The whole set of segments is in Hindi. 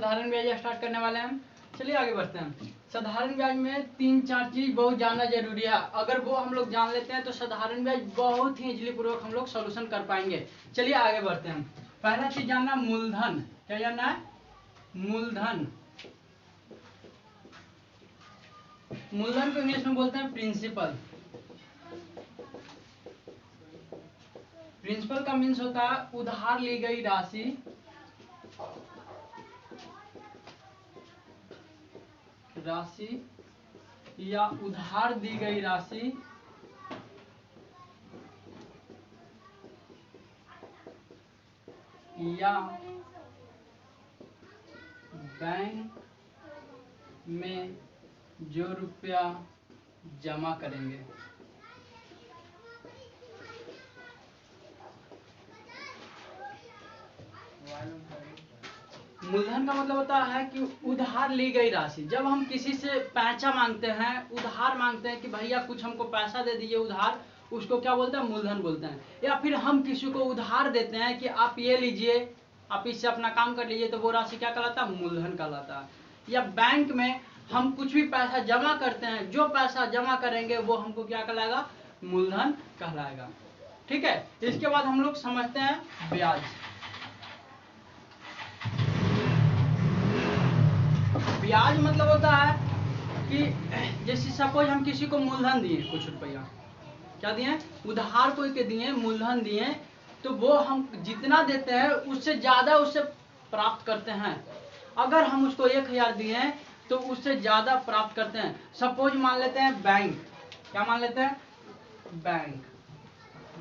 साधारण ब्याज स्टार्ट करने वाले हैं। चलिए आगे बढ़ते हैं। साधारण ब्याज में 3-4 चीज बहुत जानना जरूरी है। अगर वो हम लोग जान लेते हैं तो साधारण ब्याज बहुत ही इजीली पूर्वक हम लोग सॉल्यूशन कर पाएंगे। चलिए आगे बढ़ते हैं। पहला चीज जानना मूलधन। क्या जानना है? मूलधन। मूलधन को इंग्लिश में बोलते हैं प्रिंसिपल। प्रिंसिपल का मीन्स होता है उधार ली गई राशि, या उधार दी गई राशि या बैंक में जो रुपया जमा करेंगे। मूलधन का मतलब होता है कि उधार ली गई राशि। जब हम किसी से पैसा मांगते हैं, उधार मांगते हैं कि भैया कुछ हमको पैसा दे दीजिए उधार, उसको क्या बोलते हैं? मूलधन बोलते हैं। या फिर हम किसी को उधार देते हैं कि आप ये लीजिए, आप इससे अपना काम कर लीजिए, तो वो राशि क्या कहलाता है? मूलधन कहलाता है। या बैंक में हम कुछ भी पैसा जमा करते हैं, जो पैसा जमा करेंगे वो हमको क्या कहलाएगा? मूलधन कहलाएगा। ठीक है। इसके बाद हम लोग समझते हैं ब्याज। ब्याज मतलब होता है कि जैसे सपोज हम किसी को मूलधन दिए कुछ रुपया, क्या दिए? उधार कोई के दिए, मूलधन दिए, तो वो हम जितना देते हैं उससे ज्यादा उससे प्राप्त करते हैं। अगर हम उसको 1000 दिए तो उससे ज्यादा प्राप्त करते हैं। सपोज मान लेते हैं बैंक। क्या मान लेते हैं? बैंक।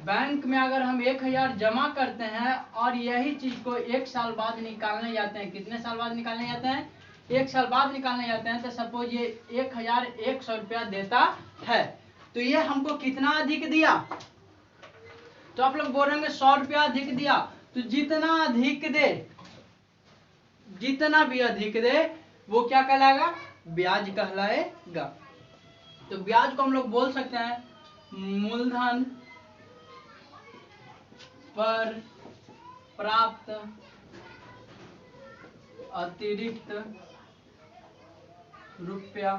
बैंक में अगर हम 1000 जमा करते हैं और यही चीज को 1 साल बाद निकालने जाते हैं, कितने साल बाद निकालने जाते हैं? 1 साल बाद निकालने जाते हैं, तो सपोज ये 1100 रुपया देता है, तो ये हमको कितना अधिक दिया? तो आप लोग बोलेंगे 100 रुपया अधिक दिया। तो जितना अधिक दे, जितना भी अधिक दे वो क्या कहलाएगा? ब्याज कहलाएगा। तो ब्याज को हम लोग बोल सकते हैं मूलधन पर प्राप्त अतिरिक्त रुपया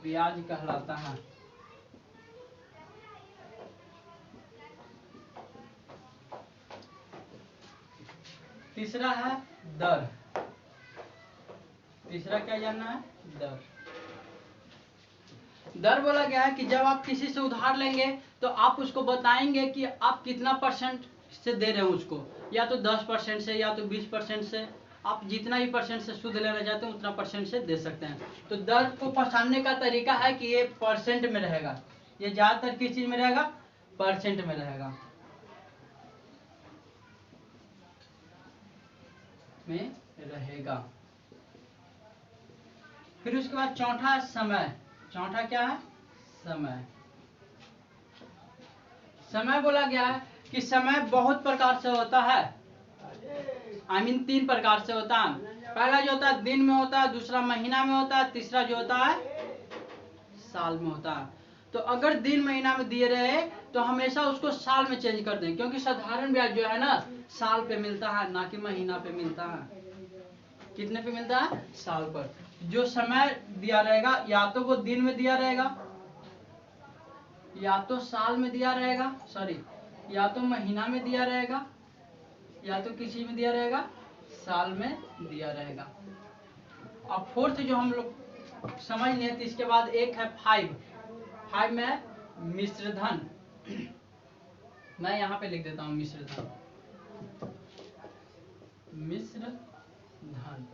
ब्याज कहलाता है। तीसरा है दर। तीसरा क्या जानना है? दर। दर बोला गया है कि जब आप किसी से उधार लेंगे तो आप उसको बताएंगे कि आप कितना परसेंट से दे रहे हो उसको, या तो 10% से, या तो 20% से। आप जितना ही परसेंट से शुद्ध लेना चाहते हैं उतना परसेंट से दे सकते हैं। तो दर को पहचानने का तरीका है कि ये परसेंट में रहेगा। ये ज्यादातर किस चीज में रहेगा? परसेंट में रहेगा, में रहेगा। फिर उसके बाद चौथा समय। चौथा क्या है? समय। समय बोला गया है कि समय बहुत प्रकार से होता है। I mean 3 प्रकार से होता है। पहला जो होता है दिन में होता है, दूसरा महीना में होता है, तीसरा जो होता है साल में होता है। तो अगर दिन महीना में दिए रहे तो हमेशा उसको साल में चेंज कर दें, क्योंकि साधारण ब्याज जो है ना साल पे मिलता है, ना कि महीना पे मिलता है। कितने पे मिलता है? साल पर। जो समय दिया रहेगा या तो वो दिन में दिया रहेगा, या तो साल में दिया रहेगा, सॉरी, या तो महीना में दिया रहेगा, या तो किसी में दिया रहेगा, साल में दिया रहेगा। अब फोर्थ जो हम लोग समझ लें, तो इसके बाद एक है 5 में मिश्रधन। मैं यहाँ पे लिख देता हूँ मिश्रधन। मिश्रधन।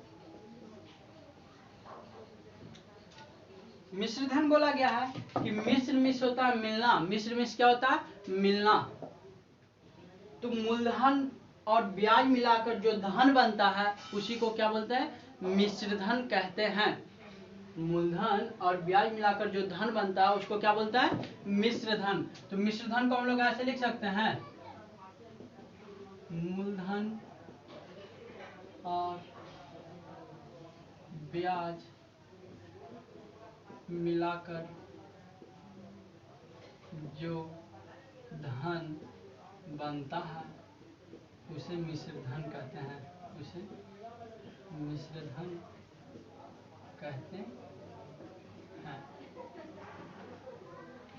मिश्रधन बोला गया है कि मिश्र होता है मिलना। मिश्र क्या होता है? मिलना। तो मूलधन और ब्याज मिलाकर जो धन बनता है उसी को क्या बोलते हैं? मिश्रधन कहते हैं। मूलधन और ब्याज मिलाकर जो धन बनता है उसको क्या बोलता है? मिश्रधन। तो मिश्रधन को हम लोग ऐसे लिख सकते हैं, मूलधन और ब्याज मिलाकर जो धन बनता है उसे मिश्रधन कहते हैं। उसे मिश्र धन कहते हैं।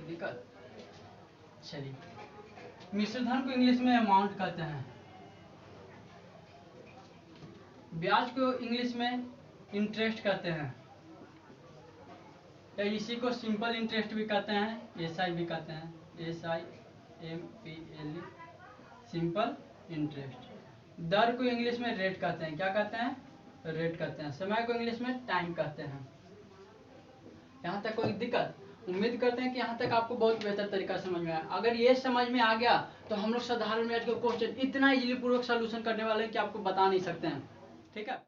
दिक्कत, चलिए मिश्र धन को इंग्लिश में अमाउंट कहते हैं। ब्याज को इंग्लिश में इंटरेस्ट कहते हैं, या इसी को सिंपल इंटरेस्ट भी कहते हैं, एसआई भी कहते हैं, SIMPLE, सिंपल इंटरेस्ट। दर को इंग्लिश में रेट कहते हैं, क्या कहते हैं? रेट कहते हैं। समय को इंग्लिश में टाइम कहते हैं। यहाँ तक कोई दिक्कत? उम्मीद करते हैं कि यहाँ तक आपको बहुत बेहतर तरीका समझ में आया। अगर ये समझ में आ गया तो हम लोग साधारण ब्याज के क्वेश्चन इतना इजीली पूर्वक सॉल्यूशन करने वाले हैं कि आपको बता नहीं सकते हैं। ठीक है,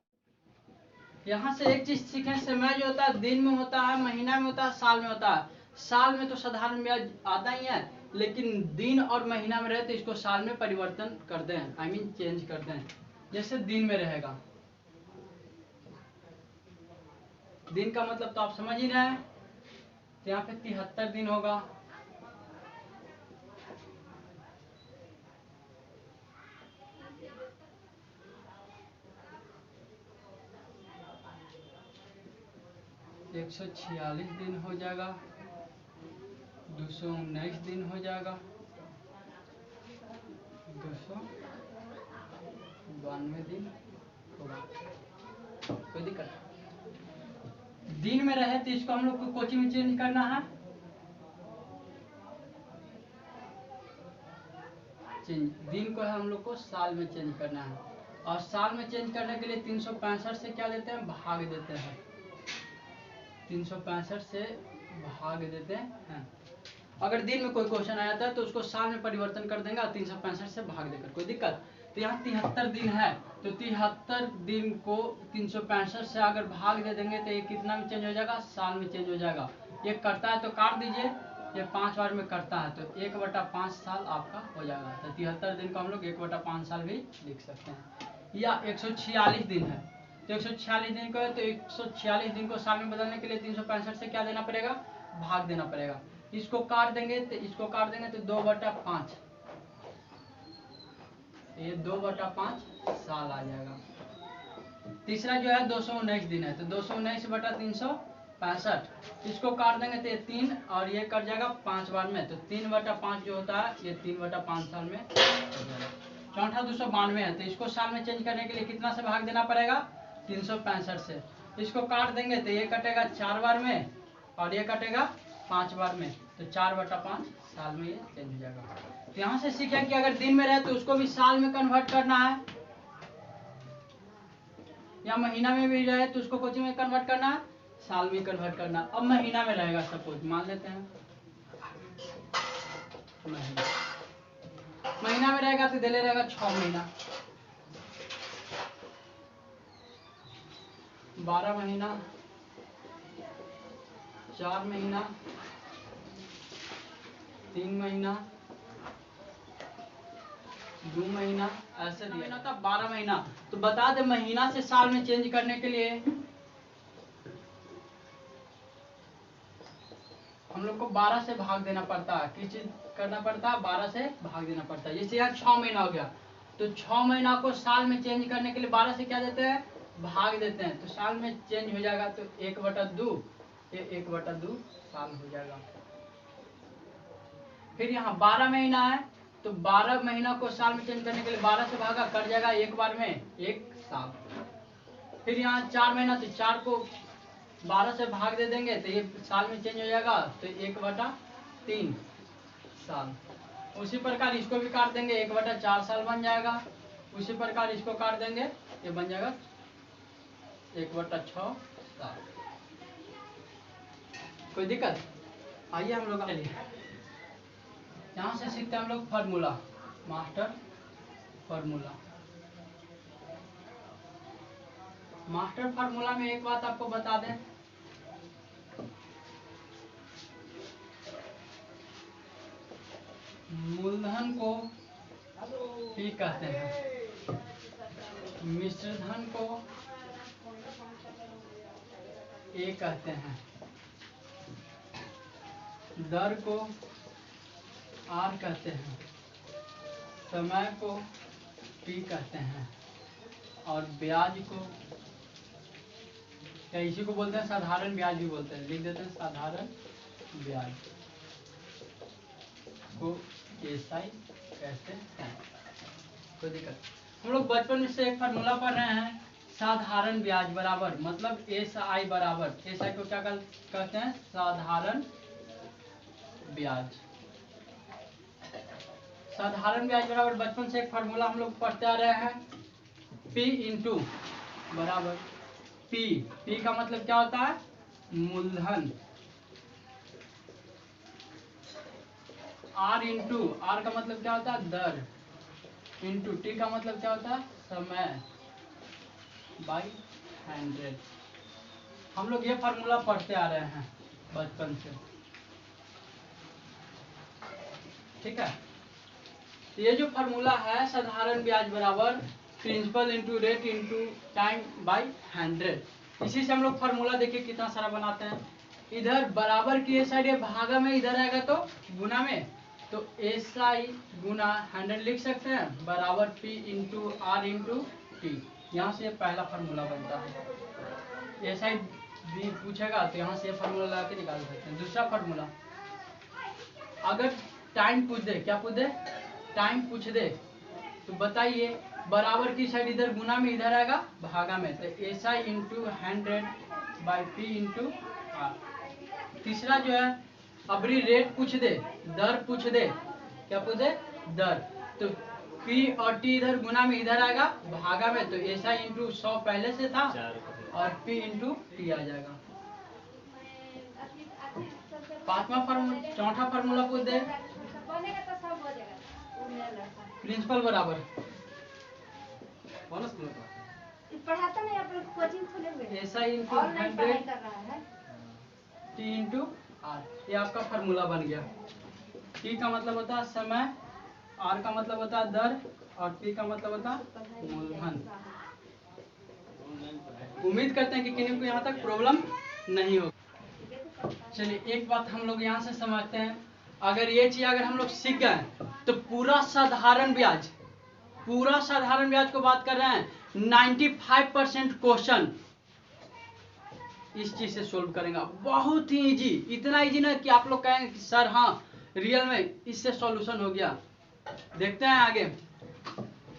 यहाँ से एक चीज सीखें, समय जो होता है दिन में होता है, महीना में होता है, साल में होता है। साल में तो साधारण ब्याज आता ही है, लेकिन दिन और महीना में रहे तो इसको साल में परिवर्तन करते हैं, I mean चेंज करते हैं। जैसे दिन में रहेगा, दिन का मतलब तो आप समझ ही रहे हैं, तो यहाँ पे 73 दिन होगा। एक 146 दिन हो जाएगा, 219 दिन हो जाएगा, 292 दिन होगा। कोई दिक्कत? दिन में रहे तो इसको हम लोग को कोचिंग में चेंज करना है, दिन को है हम लोग को साल में चेंज करना है, और साल में चेंज करने के लिए 365 से क्या देते हैं? भाग देते हैं। 365 से भाग देते हैं। अगर दिन में कोई क्वेश्चन आया था तो उसको साल में परिवर्तन कर देंगे और 365 से भाग देकर। कोई दिक्कत? तो यहाँ 73 दिन है, तो 73 दिन को 365 से अगर भाग दे देंगे तो ये कितना में चेंज हो जाएगा? साल में चेंज हो जाएगा। ये करता है तो काट दीजिए, ये 5 बार में करता है तो 1/5 साल आपका हो जाएगा। तो 73 दिन को हम लोग 1/5 साल भी लिख सकते हैं। या 146 दिन है तो 146 दिन को है, तो 146 दिन को साल में बदलने के लिए 365 से क्या देना पड़ेगा? भाग देना पड़ेगा। इसको काट देंगे तो 2/5, ये 2/5 साल आ जाएगा। तीसरा जो है 219 दिन है, तो 219/365, इसको काट देंगे तो ये 3 और ये कट जाएगा 5 बार में, तो 3/5 जो होता है ये 3/5 साल में हो जाएगा। चौथा 292 है, तो इसको साल में चेंज करने के लिए कितना से भाग देना पड़ेगा? 365 से। इसको काट देंगे तो ये कटेगा 4 बार में और ये कटेगा 5 बार में, तो 4/5 साल में ये चेंज हो जाएगा। तो यहाँ से सीखें कि अगर दिन में रहे तो उसको भी साल में कन्वर्ट करना है, या महीना में भी रहे तो उसको कोचिंग में कन्वर्ट करना है, साल में कन्वर्ट करना। अब महीना में रहेगा, सपोज मान लेते हैं महीना में रहेगा तो दिले रहेगा 6 महीना, 12 महीना, 4 महीना, 3 महीना, 2 महीना, ऐसे दिया था 12 महीना। तो बता दे महीना से साल में चेंज करने के लिए हम लोग को 12 से भाग देना पड़ता है। किस चीज करना पड़ता है? 12 से भाग देना पड़ता है। जैसे यहाँ 6 महीना हो गया, तो 6 महीना को साल में चेंज करने के लिए 12 से क्या देते हैं? भाग देते हैं, तो साल में चेंज हो जाएगा, तो 1/2, ये 1/2 साल हो जाएगा। फिर यहाँ 12 महीना है, तो 12 महीना को साल में चेंज करने के लिए 12 से भागा, कट जाएगा एक बार में 1 साल। फिर यहाँ 4 महीना, तो 4 को 12 से भाग दे देंगे तो ये साल में चेंज हो जाएगा, तो 1/3 साल। उसी प्रकार इसको भी काट देंगे, 1/4 साल बन जाएगा। उसी प्रकार इसको काट देंगे, ये बन जाएगा 1/6 साल। कोई दिक्कत? आइए हम लोग चलिए यहाँ से सीखते हैं हम लोग formula, master formula. Master formula में एक बात आपको बता दें, मूलधन को पी कहते हैं, मिश्रधन को ए कहते हैं, दर को आर कहते हैं, समय को पी कहते हैं, और ब्याज को या इसी को बोलते हैं साधारण ब्याज भी बोलते हैं, लिख देते हैं साधारण ब्याज को एसआई कहते हैं। कोई दिक्कत? हम लोग बचपन में से एक फार्मूला पढ़ रहे हैं, साधारण ब्याज बराबर मतलब एसआई बराबर, एसआई को क्या कहते हैं? साधारण ब्याज। साधारण ब्याज बराबर बचपन से एक फार्मूला हम लोग पढ़ते आ रहे हैं, P इंटू बराबर P। P का मतलब क्या होता है? मूलधन। R इंटू, R का मतलब क्या होता है? दर। इंटू T का मतलब क्या होता है? समय बाई 100। हम लोग ये फार्मूला पढ़ते आ रहे हैं बचपन से, ठीक है। तो ये जो फार्मूला है साधारण ब्याज बराबर principal into rate into time by 100, इसी से हम लोग फार्मूला देखिए कितना सारा बनाते हैं। इधर बराबर की ये साइड भागा में, इधर आएगा तो गुना में, तो एसआई गुना 100 लिख सकते हैं बराबर P into R into T. यहाँ से पहला फार्मूला बनता है। एसआई भी पूछेगा तो यहाँ से फार्मूला लगा के निकाल सकते हैं। दूसरा फार्मूला, अगर टाइम पूछ दे, क्या पूछ दे? टाइम पूछ दे, तो बताइए बराबर की साइड इधर गुना में, इधर आएगा भागा में, तो SI into 100 by P into R. तीसरा जो है, अबरी रेट पूछ दे, दर पूछ दे, क्या पूछ दे? दर, तो पी और टी इधर गुना में, इधर आएगा भागा में, तो एसआई इंटू 100 पहले से था और पी इंटू टी आ जाएगा। चौथा फार्मूला पूछ दे, प्रिंसिपल बराबर पढ़ाता नहीं, आप लोग कोचिंग खोले हुए हैं, SI into 100 T into R. ये आपका फार्मूला बन गया। टी का मतलब होता है समय, आर का मतलब होता है दर और पी का मतलब होता है मूलधन। उम्मीद करते हैं कि किन्हीं को यहाँ तक प्रॉब्लम नहीं हो। चलिए एक बात हम लोग यहाँ से समझते हैं, अगर ये चीज अगर हम लोग सीख गए तो पूरा साधारण ब्याज को बात कर रहे हैं, 95% क्वेश्चन इस चीज से सोल्व करेंगे। बहुत ही इजी, इतना इजी ना कि आप लोग कहेंगे कि सर हाँ रियल में इससे सॉल्यूशन हो गया। देखते हैं आगे।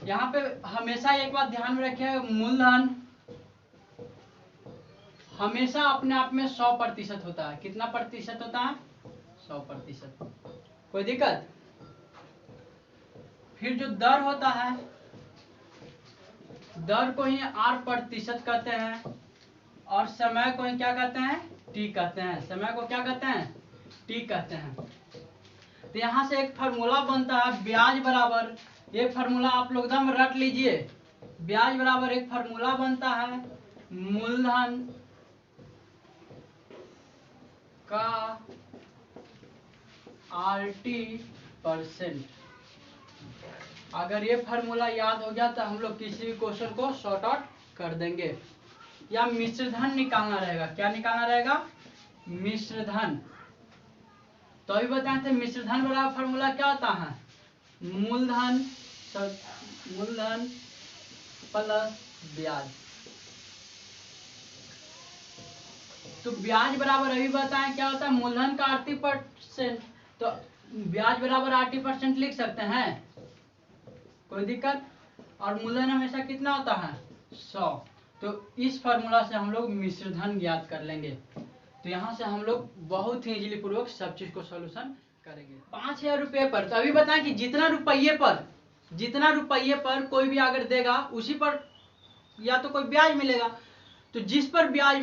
यहाँ पे हमेशा एक बात ध्यान में रखिए, मूलधन हमेशा अपने आप में 100% होता है। कितना प्रतिशत होता है? 100%। कोई दिक्कत? फिर जो दर होता है, दर को ही R% कहते हैं और समय को ही क्या कहते हैं? T कहते हैं। समय को क्या कहते हैं? T कहते हैं। तो यहाँ से एक फार्मूला बनता है ब्याज बराबर, एक फार्मूला आप लोग एकदम रट लीजिए, ब्याज बराबर एक फार्मूला बनता है मूलधन का RT%। अगर ये फार्मूला याद हो गया तो हम लोग किसी भी क्वेश्चन को सॉर्ट आउट कर देंगे। या मिश्रधन निकालना रहेगा। क्या निकालना रहेगा? मिश्रधन। तो अभी बताए थे मिश्रधन बराबर फार्मूला क्या होता है? मूलधन प्लस ब्याज। तो ब्याज बराबर अभी बताएं क्या होता है? मूलधन का 80%, तो ब्याज बराबर 80% लिख सकते हैं, कोई दिक्कत? और मूलधन हमेशा कितना होता है? 100। तो इस फार्मूला से हम लोग मिश्रधन ज्ञात कर लेंगे। तो यहाँ से हम लोग बहुत ही इजीली पूर्वक सब चीज को सॉल्यूशन करेंगे। 5000 रुपये पर, तो अभी बताएं कि जितना रुपये पर कोई भी अगर देगा उसी पर या तो कोई ब्याज मिलेगा। तो जिस पर ब्याज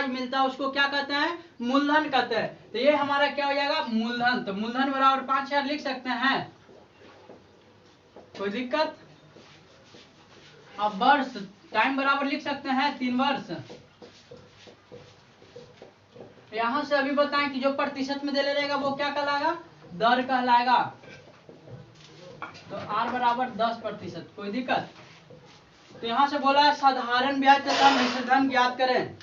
मिलता है उसको क्या कहते हैं? मूलधन कहते हैं। तो ये हमारा क्या हो जाएगा? मूलधन। तो मूलधन बराबर 5000 लिख सकते हैं, कोई दिक्कत? अब वर्ष, टाइम बराबर लिख सकते हैं 3 वर्ष। यहां से अभी बताएं कि जो प्रतिशत में दे ले रहेगा वो क्या कहलाएगा? दर कहलाएगा। तो R बराबर 10%, कोई दिक्कत? तो यहां से बोला है साधारण ब्याज तथा मिश्रधन ज्ञात करें।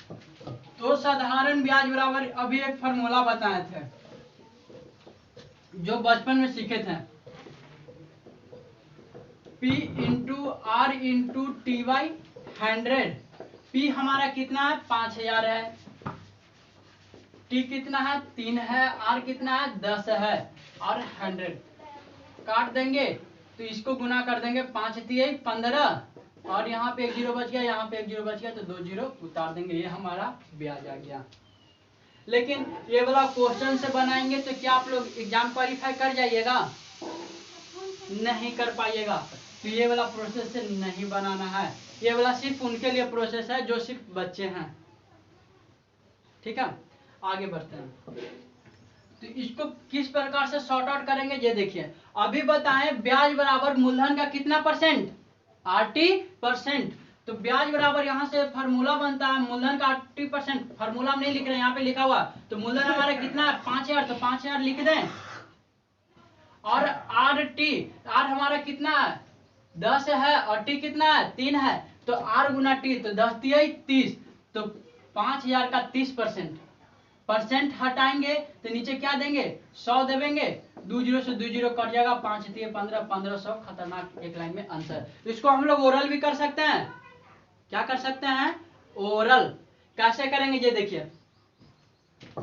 तो साधारण ब्याज बराबर अभी एक फार्मूला बताए थे जो बचपन में सीखे थे, P into R into T by 100 P हमारा कितना है 5000 है, T कितना है 3 है, R कितना है 10 है और 100 काट देंगे तो इसको गुना कर देंगे 5 3 15 और यहाँ पे एक जीरो बच गया, यहाँ पे एक जीरो बच गया तो 2 जीरो उतार देंगे, ये हमारा ब्याज आ गया। लेकिन ये वाला क्वेश्चन से बनाएंगे तो क्या आप लोग एग्जाम क्वालिफाई कर जाइएगा? नहीं कर पाइएगा। तो ये वाला प्रोसेस से नहीं बनाना है, ये वाला सिर्फ उनके लिए प्रोसेस है जो सिर्फ बच्चे हैं। ठीक है, आगे बढ़ते हैं। तो इसको किस प्रकार से सॉर्ट आउट करेंगे ये देखिए। अभी बताएं ब्याज बराबर मूलधन का कितना परसेंट? 80%। तो ब्याज बराबर यहाँ से फार्मूला बनता है मूलधन का 80%। फार्मूला हम नहीं लिख रहे, यहाँ पे लिखा हुआ। तो मूलधन हमारा कितना है 5000, तो 5000 लिख दें। और आर हमारा कितना है 10 है और टी कितना है 3 है, तो आर गुना टी, तो 10 30, तो 5000 का 30%। परसेंट हटाएंगे तो नीचे क्या देंगे 100 देंगे, 2 जीरो से 2 जीरो कट जाएगा, 5 3 15 1500। खतरनाक एक लाइन में आंसर। तो इसको हम लोग ओरल भी कर सकते हैं। क्या कर सकते हैं? ओरल। कैसे करेंगे ये देखिए,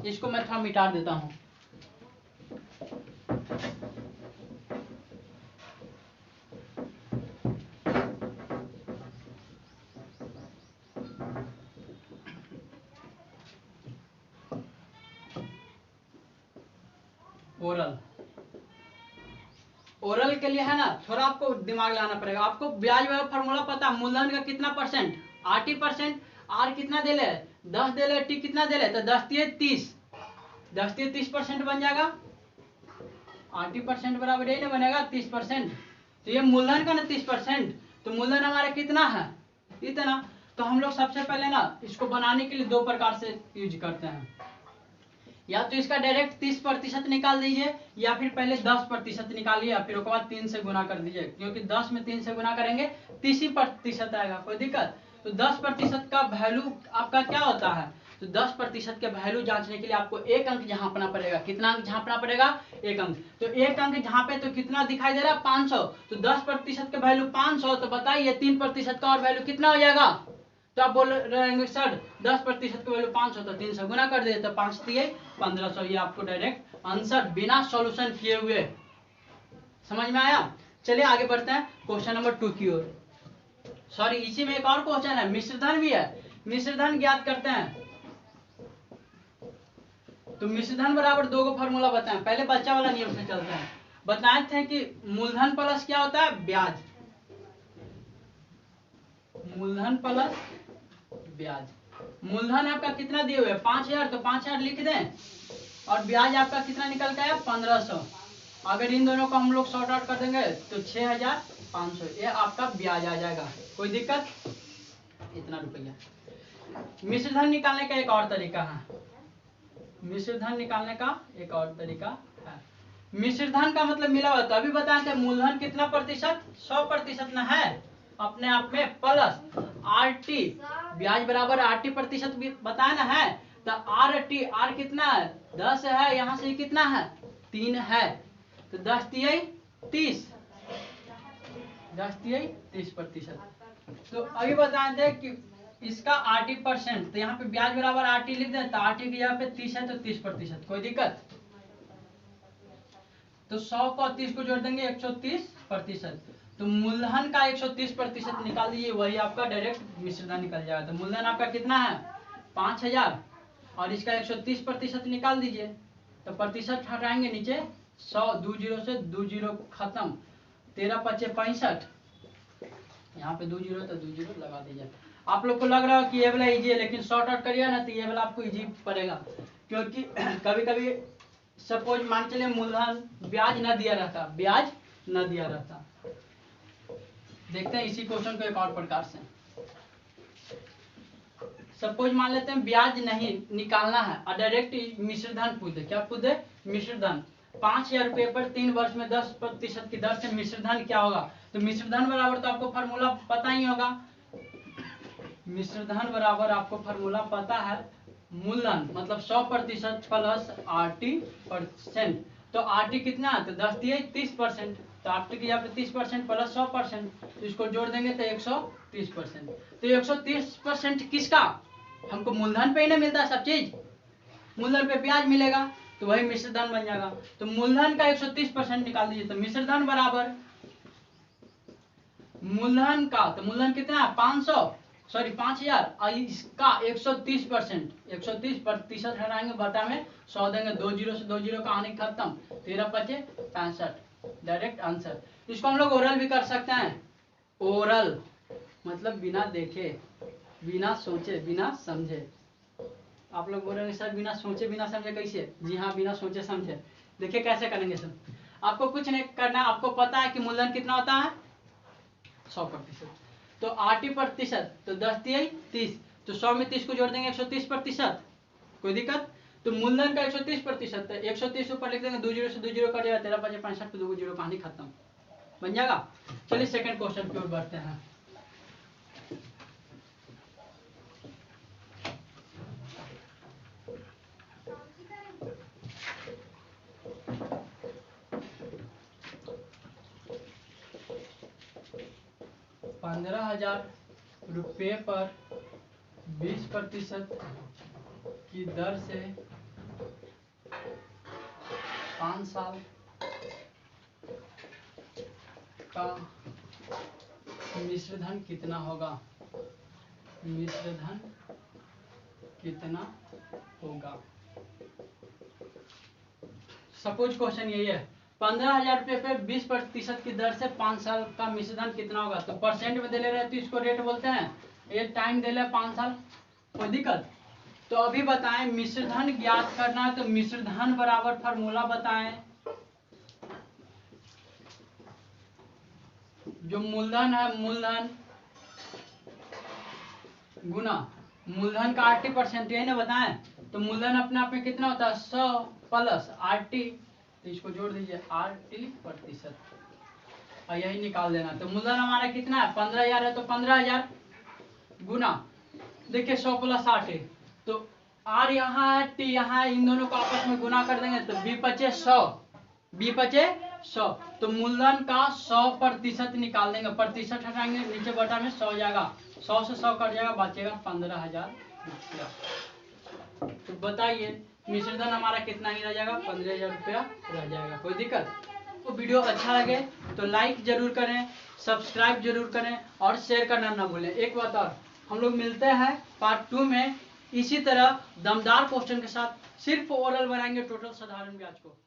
इसको मैं थोड़ा मिटा देता हूं। ओरल, ओरल के लिए है ना थोड़ा आपको दिमाग लगाना पड़ेगा। आपको ब्याज वाला फार्मूला पता, मूलधन का कितना परसेंट 80%, आर कितना दे ले 10 दे ले, टी कितना दे ले, तो 10 30, 10 30% बन जाएगा। 80% बराबर ये नहीं बनेगा 30%। तो ये मूलधन का ना 30%, तो मूलधन हमारा कितना है इतना। तो हम लोग सबसे पहले ना इसको बनाने के लिए दो प्रकार से यूज करते हैं। या तो इसका डायरेक्ट 30% निकाल दीजिए, या फिर पहले 10% निकालिए, फिर उसके बाद 3 से गुना कर दीजिए, क्योंकि 10 में 3 से गुना करेंगे 30% आएगा। कोई दिक्कत? तो 10% का वैल्यू आपका क्या होता है? तो 10% के वैल्यू जांचने के लिए आपको एक अंक झांपना पड़ेगा। कितना अंक झांपना पड़ेगा? एक अंक। तो एक अंक झांपे तो कितना दिखाई दे रहा है 500। तो 10% के वैल्यू 500, तो बताइए 3% का और वैल्यू कितना हो जाएगा? तो आप बोल रहेंगे सर 10% का वैल्यू 500, तो 3 से गुना कर दे, तो 5 3 1500। ये आपको डायरेक्ट आंसर बिना सॉल्यूशन किए हुए। समझ में आया? चलिए आगे बढ़ते हैं क्वेश्चन नंबर 2 की ओर। सॉरी, इसी में एक और क्वेश्चन है, मिश्रधन भी है। मिश्रधन ज्ञात करते हैं। तो मिश्रधन बराबर दो को फॉर्मूला बताएं। पहले बच्चा वाला नियम से चलते हैं। बताए थे कि मूलधन प्लस क्या होता है? ब्याज। मूलधन प्लस ब्याज। मूलधन आपका कितना दिए हुए 5000, तो 5000 लिख दें, और ब्याज आपका कितना निकल के आया 1500। अगर इन दोनों को हम लोग सॉर्ट आउट कर देंगे तो 6500, ये आपका ब्याज आ जाएगा। कोई दिक्कत? इतना रुपया। मिश्रधन निकालने का एक और तरीका है। मिश्रधन निकालने का एक और तरीका है। मिश्रधन का मतलब मिला हुआ। तो अभी बताए थे मूलधन कितना प्रतिशत? 100% ना है अपने आप में, प्लस RT ब्याज बराबर 80% भी बताया ना है। तो RT, आर कितना है 10 है, यहाँ से कितना है 3 है, तो 10 30, 10 30%। तो अभी बताए थे कि इसका 80%, तो यहाँ पे ब्याज बराबर RT लिख दें, तो RT की यहाँ पे 30 है, तो 30%। कोई दिक्कत? तो 100 को 30 को जोड़ देंगे 130%। तो मूलधन का 130% निकाल दीजिए, वही आपका डायरेक्ट मिश्रधन निकल जाएगा। तो मूलधन आपका कितना है 5000, और इसका 130% निकाल दीजिए, तो प्रतिशत हटाएंगे नीचे 100, 2 जीरो से 2 जीरो खत्म, 13 5 65, यहाँ पे 2 जीरो तो 2 जीरो लगा दीजिए। आप लोग को लग रहा है कि ये वाला इजी है, लेकिन शॉर्ट आउट करिए ना तो ये वाला आपको इजी पड़ेगा, क्योंकि कभी कभी सपोज मान चलिए मूलधन ब्याज न दिया रहता, ब्याज न दिया रहता। देखते हैं इसी क्वेश्चन को एक और प्रकार से। सपोज मान लेते हैं ब्याज नहीं निकालना है और डायरेक्ट मिश्रधन पूछ दे। क्या पूछ दे? मिश्रधन। 5000 रुपये पर 3 वर्ष में 10% की दर से मिश्रधन क्या होगा? तो मिश्रधन बराबर तो आपको फार्मूला पता ही होगा। मिश्रधन बराबर आपको फार्मूला पता है, मूलधन मतलब 100% प्लस RT%। तो RT कितना है? तो 10 30%। तो आफ्टर की यहाँ पे 30% प्लस 100%, तो इसको जोड़ देंगे तो 130%। तो 130% किसका? हमको मूलधन पे ही नहीं मिलता सब चीज, मूलधन पे ब्याज मिलेगा, तो वही मिश्र धन बन जाएगा। तो मूलधन का 130% निकाल दीजिए, तो मिश्र धन बराबर मूलधन का, तो मूलधन कितना है 5000 और इसका 130%, 130% हटाएंगे बटा में 100 देंगे, 2 जीरो से 2 जीरो का हानि खत्म, 13 पचे 65, डायरेक्ट आंसर। इसको हम लोग ओरल भी कर सकते हैं, ओरल मतलब बिना देखे, बिना सोचे, बिना समझे। आप लोग बोल रहे हैं सर बिना सोचे बिना समझे कैसे? जी हाँ, बिना सोचे समझे। देखिए कैसे करेंगे सर, आपको कुछ नहीं करना, आपको पता है कि मूलधन कितना होता है 100%, तो 80%, तो 10 तिहाई 30, तो 100 में 30 को जोड़ देंगे 130%, कोई दिक्कत? तो मूलधन का 130%, तो 130 ऊपर लिख देंगे, 2 जीरो से 2 जीरो कट जाएगा, 13 पचे 65, 2 जीरो कहानी खत्म, बन जाएगा। चलिए सेकंड क्वेश्चन की ओर बढ़ते हैं। ₹15,000 पर 20% की दर से 5 साल का मिश्रधन कितना होगा? मिश्रधन कितना होगा? सपोज क्वेश्चन यही है, 15,000 रुपये पे 20% की दर से 5 साल का मिश्रधन कितना होगा? तो परसेंट में दे ले रहे तो इसको रेट बोलते हैं, एक टाइम दे ले 5 साल, कोई दिक्कत? तो अभी बताएं मिश्रधन ज्ञात करना है, तो मिश्रधन बराबर फार्मूला बताएं, जो मूलधन है मूलधन गुना मूलधन का 80%, यही ना बताएं। तो मूलधन अपने आप में कितना होता है 100 प्लस 80, तो इसको जोड़ दीजिए 80%, और यही निकाल देना। तो मूलधन हमारा कितना है 15,000 है, तो 15,000 गुना देखिए 100 प्लस 80, तो आर यहाँ है टी यहाँ है, इन दोनों को आपस में गुना कर देंगे, तो 20 पचे 100, 20 पचे 100, तो मूलधन का 100% निकाल देंगे, प्रतिशत हटाएंगे नीचे बटा में 100 जाएगा, 100 से 100 कट जाएगा, बचेगा 15,000 रुपया। तो बताइए मिश्रधन हमारा कितना ही रह जाएगा? 15,000 रुपया रह जाएगा, कोई दिक्कत? तो वीडियो अच्छा लगे तो लाइक जरूर करें, सब्सक्राइब जरूर करें और शेयर करना ना भूलें। एक बात और, हम लोग मिलते हैं पार्ट 2 में इसी तरह दमदार क्वेश्चन के साथ, सिर्फ ओरल बनाएंगे टोटल साधारण ब्याज को।